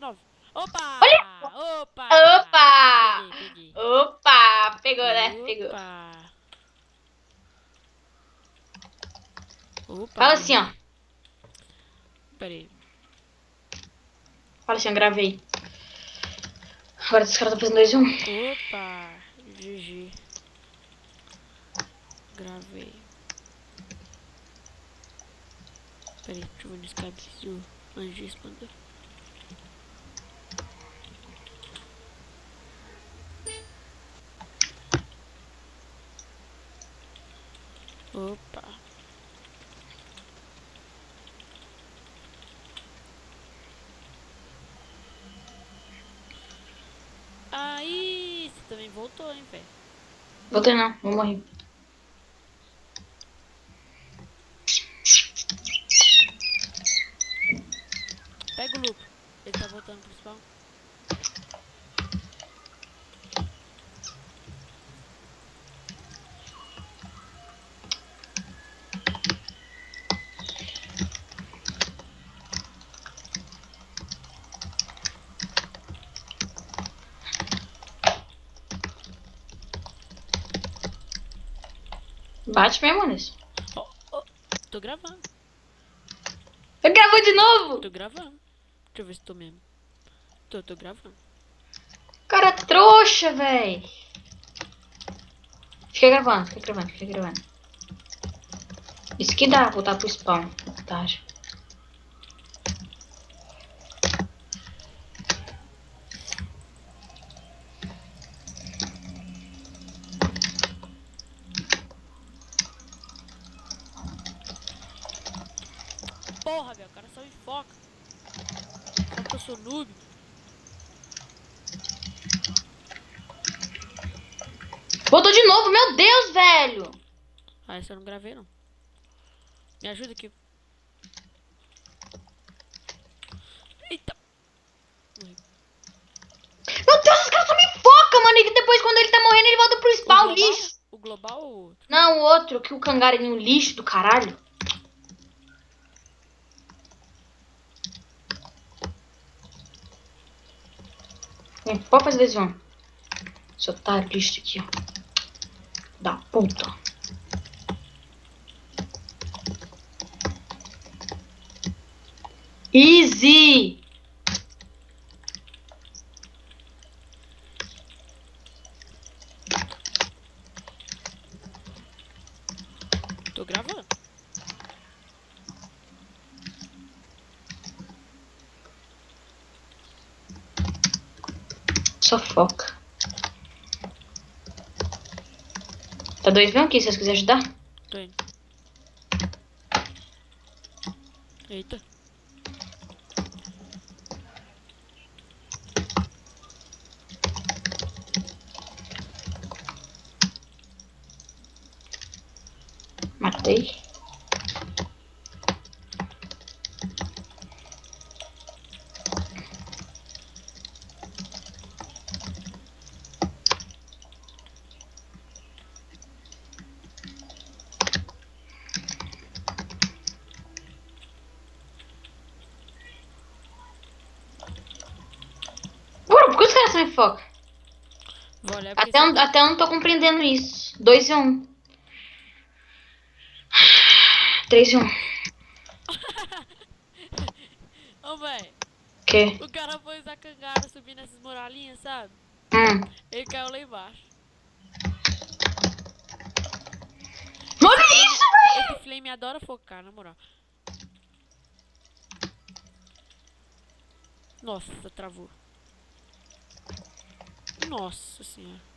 9. Opa! Olha! Opa! Opa! Peguei. Opa! Pegou, né? Pegou. Opa, Fala assim, ó. morri. Pera aí. Fala assim, ó, gravei. Agora os caras estão fazendo 2 1. Opa! GG. Gravei. Pera aí, deixa eu ver no Skype se o Anjo respondeu. Opa. Aí, você também voltou, hein, velho? Vou treinar, vou morrer. Pega o Lupo. Ele tá voltando pro spawn. Bate mesmo nisso. Oh, tô gravando. Eu gravou de novo! Tô gravando. Deixa eu ver se tô mesmo. Tô gravando. Cara trouxa, véi. Fica gravando, fica gravando, fica gravando. Isso que dá, voltar pro spawn. Otário. Porra, velho, o cara só me foca. Sabe que eu sou noob? Voltou de novo, meu Deus, velho. Ah, essa eu não gravei, não. Me ajuda aqui. Eita. Morri. Meu Deus, os caras só me focam, mano. E depois, quando ele tá morrendo, ele volta pro spawn, lixo. O global ou o outro? Não, o outro, que o cangarinho lixo do caralho. Vem, pode fazer 2 1. Esse otário lixo aqui, ó. Da puta. Easy! Tô gravando. Só foca. Tá 2 1 aqui, se vocês quiserem ajudar. Tô indo. Eita. Matei. Por que os caras só me focam? Vou olhar porque você tá... Até eu não tô compreendendo isso. 2 1. 3 1. Ô, véi. Que? O cara foi usar cangara subindo essas muralhinhas, sabe? Ele caiu lá embaixo. Olha isso, velho! Esse flame adora focar, na moral. Nossa, travou. Nossa senhora.